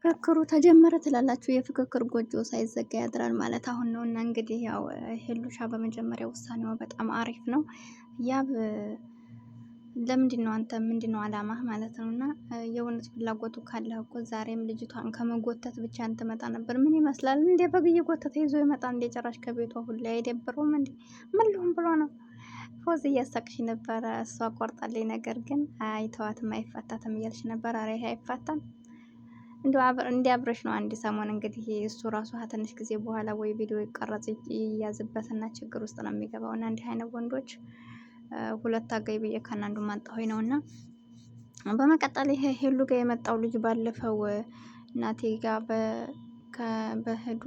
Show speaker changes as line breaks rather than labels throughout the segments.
ፍክክሩ ተጀመረ ትላላችሁ። የፍክክር ጎጆ ሳይዘጋ ያድራል ማለት አሁን ነው። እና እንግዲህ ያው ሄሉሻ በመጀመሪያ ውሳኔዋ በጣም አሪፍ ነው። ያብ ለምንድን ነው አንተ ምንድን ነው አላማህ ማለት ነው? እና የእውነት ፍላጎቱ ካለህ እኮ ዛሬም ልጅቷን ከመጎተት ብቻ አንተ መጣ ነበር። ምን ይመስላል እንዴ? በግ እየጎተተ ይዞ ይመጣ እንዴ? ጭራሽ ከቤቷ ሁሉ አይደብረውም እንዴ? ምን ልሁን ብሎ ነው? ፎዝ እያሳቅሽ ነበረ። እሷ ቆርጣለኝ፣ ነገር ግን አይተዋትም አይፋታትም እያልሽ ነበር። አረ ይሄ አይፋታም እንዲ አብረሽ ነው። አንድ ሰሞን እንግዲህ እሱ ራሱ ትንሽ ጊዜ በኋላ ወይ ቪዲዮ ይቀረጽ ይያዝበትና ችግር ውስጥ ነው የሚገባው። እና እንዲህ አይነት ወንዶች ሁለት አጋይ ብዬ ከናንዱ ማጣሁኝ ነው። እና በመቀጠል ይሄ ሄሉ ጋር የመጣው ልጅ ባለፈው እናቴ ጋር በሄዱ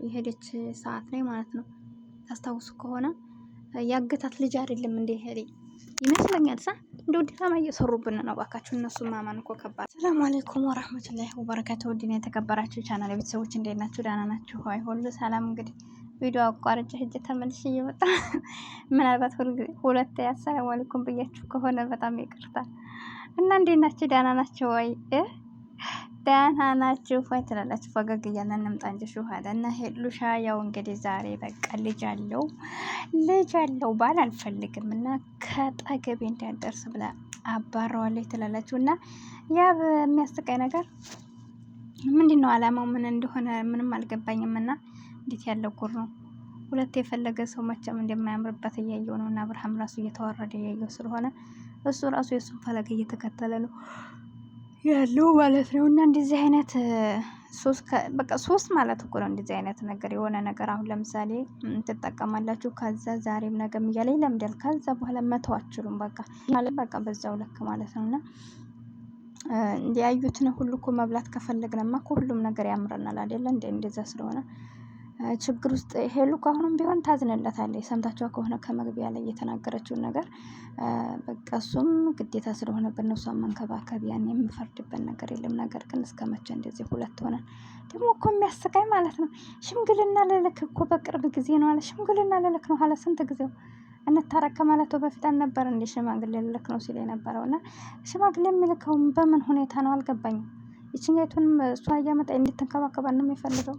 የሄደች ሰዓት ላይ ማለት ነው፣ ታስታውሱ ከሆነ ያገታት ልጅ አይደለም እንዴ? ሄሊ ይመስለኛል ሳ እንደው ድራማ እየሰሩብን ነው። ባካችሁ እነሱ ማማን እኮ ከባድ። ሰላም አለይኩም ወራህመቱላሂ ወበረካቱ። ውድና የተከበራችሁ ቻናል ቤተሰቦች እንዴት ናችሁ? ደህና ናችሁ? አይ ሁሉ ሰላም። እንግዲህ ቪዲዮ አቋርጬ ሂጅ ተመልሼ እየመጣ ምናልባት ሁለት አሰላሙ አለይኩም ብያችሁ ከሆነ በጣም ይቅርታል። እና እንዴት ናችሁ? ደህና ናችሁ ወይ? ደህና ናችሁ ወይ ትላላችሁ? ፈገግ እያለን እንምጣ እንጂ ሹሃዳ እና ሄሉሻ ያው እንግዲህ ዛሬ በቃ ልጅ አለው ባል አልፈልግም እና ከጠገቤ እንዳደርስ ብላ አባረዋለች ትላላችሁ። እና ያ በሚያስቀኝ ነገር ምንድነው አላማው ምን እንደሆነ ምንም አልገባኝም። እና እንዴት ያለው ጉር ነው። ሁለት የፈለገ ሰው መቼም እንደማያምርበት እያየው ነው። እና አብርሃም ራሱ እየተዋረደ እያየው ስለሆነ እሱ ራሱ የእሱን ፈለግ እየተከተለ ነው ያለው ማለት ነው። እና እንደዚህ አይነት ሶስት ማለት እኮ ነው እንደዚህ አይነት ነገር የሆነ ነገር አሁን ለምሳሌ ትጠቀማላችሁ፣ ከዛ ዛሬም ነገም እያለ ይለምዳል። ከዛ በኋላ መተው አትችሉም። በቃ ማለት በቃ በዛው ልክ ማለት ነው። እና እንዲያዩትን ሁሉ እኮ መብላት ከፈለግንማ እኮ ሁሉም ነገር ያምረናል አይደለ? እንደዛ ስለሆነ ችግር ውስጥ ሄሉ ከአሁኑም ቢሆን ታዝንለታለች። ሰምታችኋ ከሆነ ከመግቢያ ላይ የተናገረችውን ነገር በቃ እሱም ግዴታ ስለሆነ በእነሷን መንከባከብ ያን የምፈርድበት ነገር የለም። ነገር ግን እስከ መቼ እንደዚህ ሁለት ሆነን ደግሞ እኮ የሚያስቃኝ ማለት ነው። ሽምግልና ልልክ እኮ በቅርብ ጊዜ ነው አለ። ሽምግልና ልልክ ነው አለ። ስንት ጊዜው እንታረቅ ከማለቱ በፊት አልነበረ እንዴ ሽማግሌ ልልክ ነው ሲል የነበረው? እና ሽማግሌ የሚልከው በምን ሁኔታ ነው አልገባኝም። ይችኛቱንም እሷ እያመጣ እንድትንከባከባ ነው የሚፈልገው።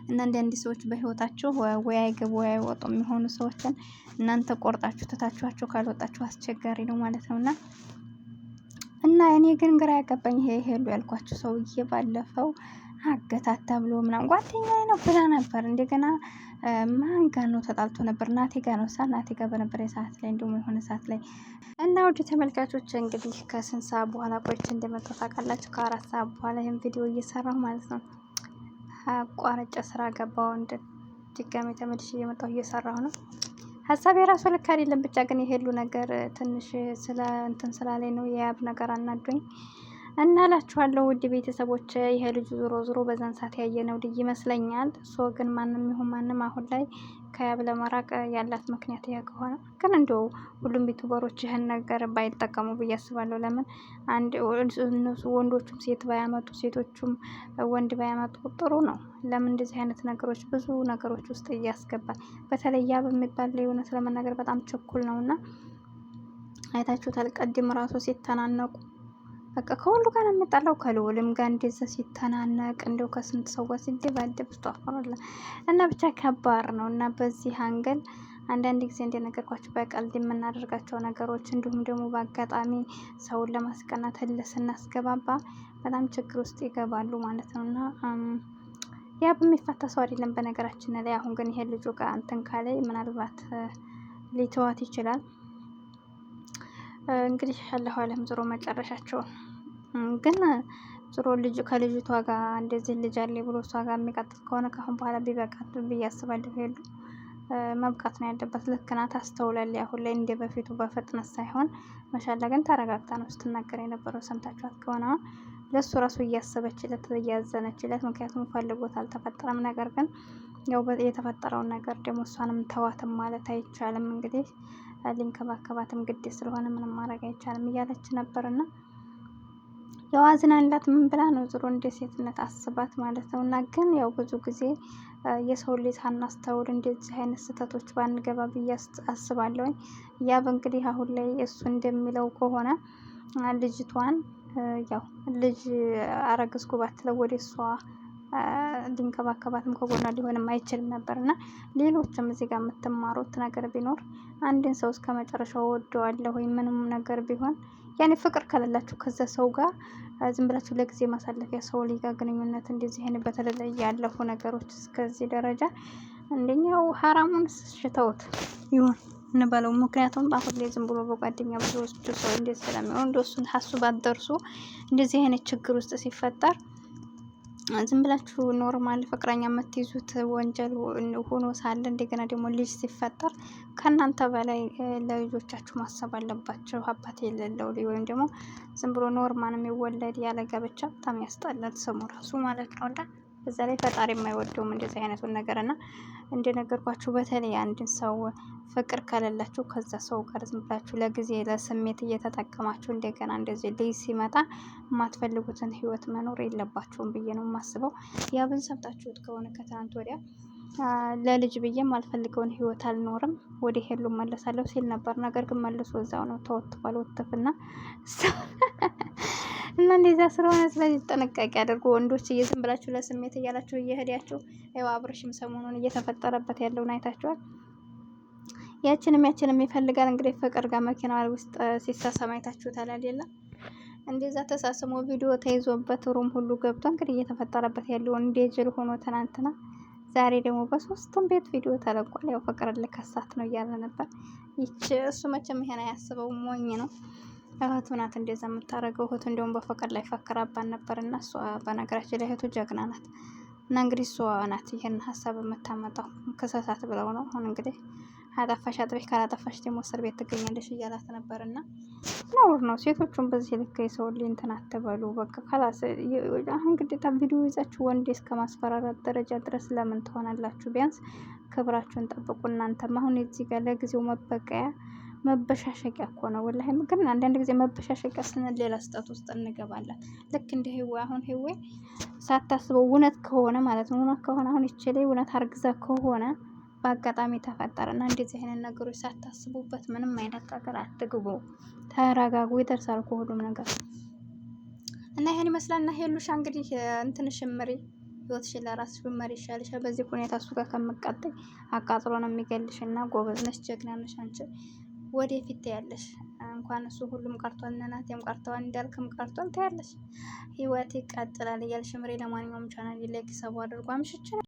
እና አንድ ሰዎች በህይወታቸው ወይ አይገቡ ወይ አይወጡ የሚሆኑ ሰዎችን እናንተ ቆርጣችሁ ትታችኋቸው ካልወጣችሁ አስቸጋሪ ነው ማለት ነው። እና እኔ ግን ግራ ያገባኝ ይሄ ሄሉ ያልኳችሁ ሰውዬ ባለፈው አገታታ ብሎ ምናምን ጓደኛዬ ነው ብላ ነበር። እንደገና ማን ጋር ነው ተጣልቶ ነበር? ናቴ ጋር ነው ናቴ ጋር በነበረ ሰዓት ላይ እንደውም የሆነ ሰዓት ላይ እና ውድ ተመልካቾች እንግዲህ ከስንት ሰዓት በኋላ ቆይቼ እንደመጣሁ ታውቃላችሁ? ከ4 ሰዓት በኋላ ይሄን ቪዲዮ እየሰራሁ ማለት ነው። አቋራጭ ስራ ገባው እንደ ድጋሜ ተመልሼ እየመጣሁ እየሰራሁ ነው። ሀሳብ የራሱ ልክ አይደለም። ብቻ ግን የሄሉ ነገር ትንሽ ስላለኝ ነው የያብ ነገር አናዶኝ እና እላችኋለሁ ውድ ቤተሰቦች። ይሄ ልጁ ዞሮ በዛን ሰዓት ያየነው ልጅ ይመስለኛል። ግን ማንም ይሁን ማንም አሁን ላይ ከያብ ለመራቅ ያላት ምክንያት ይሄ ከሆነ ግን እንደው ሁሉም ዩቲዩበሮች ይህን ነገር ባይጠቀሙ ብዬ አስባለሁ። ለምን እነሱ ወንዶቹም ሴት ባያመጡ ሴቶቹም ወንድ ባያመጡ ጥሩ ነው። ለምን እንደዚህ አይነት ነገሮች ብዙ ነገሮች ውስጥ እያስገባል። በተለይ ያብ የሚባል እውነት ለመናገር በጣም ችኩል ነው። እና አይታችሁታል። ቀድም ራሱ ሲተናነቁ በቃ ከሁሉ ጋር የሚጣላው ከልውልም ጋር እንደዛ ሲተናነቅ እንደው ከስንት ሰው ጋር ሲደባደብ ስቷፈራለ። እና ብቻ ከባድ ነው። እና በዚህ አንገል አንዳንድ ጊዜ እንደነገርኳችሁ በቀልድ የምናደርጋቸው ነገሮች እንዲሁም ደግሞ በአጋጣሚ ሰውን ለማስቀናት ህልህ ስናስገባባ በጣም ችግር ውስጥ ይገባሉ ማለት ነው። እና ያ በሚፋታ ሰው አይደለም በነገራችን ላይ። አሁን ግን ይሄ ልጁ ጋር እንትን ካለ ምናልባት ሊተዋት ይችላል። እንግዲህ አላሁ አለም ዞሮ መጨረሻቸው ግን ዞሮ ልጅ ከልጅቷ ጋር እንደዚህ ልጅ አለ ብሎ እሷ ጋር የሚቀጥል ከሆነ ካሁን በኋላ ቢበቃት ብዬ አስባለሁ። ሄሉ መብቃት ነው ያለበት። ልክ ናት፣ አስተውላለች። አሁን ላይ እንደ በፊቱ በፍጥነት ሳይሆን ማሻላ ግን ተረጋግታ ነው ስትናገር የነበረው። ሰምታችኋት ከሆነ ለሱ ራሱ እያሰበችለት እያዘነችለት፣ ምክንያቱም ፈልጎት አልተፈጠረም። ነገር ግን ያው የተፈጠረውን ነገር ደግሞ እሷንም ተዋትም ማለት አይቻልም። እንግዲህ ሊንከባከባትም ግድ ስለሆነ ምንም ማድረግ አይቻልም እያለች ነበርና ያው አዝናላት ምን ብላ ነው ዞሮ እንደ ሴትነት አስባት ማለት ነው። እና ግን ያው ብዙ ጊዜ የሰው ልጅ ሳናስተውል እንደዚህ አይነት ስህተቶች ባንገባ ብዬ አስባለሁ። ያ በእንግዲህ አሁን ላይ እሱ እንደሚለው ከሆነ ልጅቷን ያው ልጅ አረግዝኩ ባትለው ወደ እሷ ሊንከባከባትም ከጎኗ ሊሆንም አይችልም ነበር። እና ሌሎችም እዚህ ጋር የምትማሩት ነገር ቢኖር አንድን ሰው እስከ መጨረሻው ወደዋለሁ ወይ ምንም ነገር ቢሆን ያኔ ፍቅር ከሌላችሁ ከዛ ሰው ጋር ዝም ብላችሁ ለጊዜ ማሳለፊያ ሰው ሊጋ ግንኙነት እንደዚህ አይነት በተለይ ያለፉ ነገሮች እስከዚህ ደረጃ አንደኛው ሀራሙን ሽተውት ይሁን እንበለው። ምክንያቱም አሁን ላይ ዝም ብሎ በጓደኛ ብዙዎቹ ሰው እንዴት ስለሚሆን እንደሱን ሀሱ ባትደርሱ እንደዚህ አይነት ችግር ውስጥ ሲፈጠር ዝም ብላችሁ ኖርማል ፍቅረኛ የምትይዙት ወንጀል ሆኖ ሳለ እንደገና ደግሞ ልጅ ሲፈጠር ከእናንተ በላይ ለልጆቻችሁ ማሰብ አለባቸው። አባት የሌለው ወይም ደግሞ ዝም ብሎ ኖርማል የሚወለድ ያለ ጋብቻ በጣም ያስጠላል ስሙ ራሱ ማለት ነው። እና በዛ ላይ ፈጣሪ የማይወደውም እንደዚህ አይነቱን ነገር እና እንደነገርኳችሁ በተለይ አንድን ሰው ፍቅር ከሌላችሁ ከዛ ሰው ጋር ዝም ብላችሁ ለጊዜ ለስሜት እየተጠቀማችሁ እንደገና እንደዚህ ልጅ ሲመጣ የማትፈልጉትን ህይወት መኖር የለባችሁም ብዬ ነው የማስበው። ያብን ሰምታችሁት ከሆነ ከትናንት ወዲያ ለልጅ ብዬ የማልፈልገውን ህይወት አልኖርም ወደ ሄሉ መለሳለሁ ሲል ነበር። ነገር ግን መልሶ እዛው ነው ተወትፏል ወትፍና እና እንደዛ ስለሆነ ስለዚህ ጥንቃቄ አድርጉ ወንዶች። ዝም ብላችሁ ለስሜት እያላችሁ እየሄዳችሁ ያው አብርሽም ሰሞኑን እየተፈጠረበት ያለውን አይታችኋል። ያችንም ይፈልጋል እንግዲህ ፍቅር ጋር መኪና ውስጥ ሲሳሳም አይታችሁታል አይደለ? እንደዛ ተሳስሞ ቪዲዮ ተይዞበት ሩም ሁሉ ገብቶ እንግዲህ እየተፈጠረበት ያለውን እንደጅል ሆኖ ትናንትና ዛሬ ደግሞ በሶስቱም ቤት ቪዲዮ ተለቋል። ያው ፍቅር ልከሳት ነው እያለ ነበር። እሱ መቼም ይሄን አያስበው ሞኝ ነው። እህቱ ናት እንደዛ የምታደርገው። እህቱ እንዲሁም በፍቅር ላይ ፈክራባን ነበር እና እሷ በነገራችን ላይ እህቱ ጀግና ናት። እና እንግዲህ እሷ ናት ይህን ሀሳብ የምታመጣው ክሰሳት ብለው ነው። አሁን እንግዲህ አጠፋሽ አጥቤሽ ካላጠፋሽ ደግሞ እስር ቤት ትገኛለሽ እያላት ነበር። እና ነውር ነው። ሴቶቹን በዚህ ልክ የሰው እንትን አትበሉ። በቃ ካላስ አሁን ግዴታ ቪዲዮ ይዛችሁ ወንድ እስከ ማስፈራራት ደረጃ ድረስ ለምን ትሆናላችሁ? ቢያንስ ክብራችሁን ጠብቁ። እናንተም አሁን እዚህ ጋር ለጊዜው መበቀያ መበሻሸቂያ እኮ ነው። ወላሂ ግን አንዳንድ ጊዜ መበሻሸቂያ ስንል ሌላ ስህተት ውስጥ እንገባለን። ልክ እንደ ህዌ አሁን ህዌ ሳታስበው እውነት ከሆነ ማለት ነው እውነት ከሆነ አሁን ይችላል እውነት አርግዛ ከሆነ በአጋጣሚ ተፈጠረና እንደዚህ አይነት ነገሮች ሳታስቡበት ምንም አይነት ነገር አትግቡ። ተረጋጉ። ይደርሳል እኮ ሁሉም ነገር እና ይሄን ይመስላል። እና ሄሉሻ እንግዲህ እንትን ሽምሪ ህይወትሽን ለራስሽ ብመሪ ይሻልሻል። በዚህ ሁኔታ እሱ ጋር ከምትቀጥይ አቃጥሎ ነው የሚገልሽ። እና ጎበዝ ነሽ፣ ጀግና ነሽ አንቺ ወደፊት ያለሽ እንኳን እሱ ሁሉም ቀርቷል። እናቴም ቀርተዋል፣ እንዳልክም ቀርቷል። ታያለሽ ህይወት ይቀጥላል እያልሽ ምሬ። ለማንኛውም ቻናል ላይክ ሰቡ አድርጓ ምሽች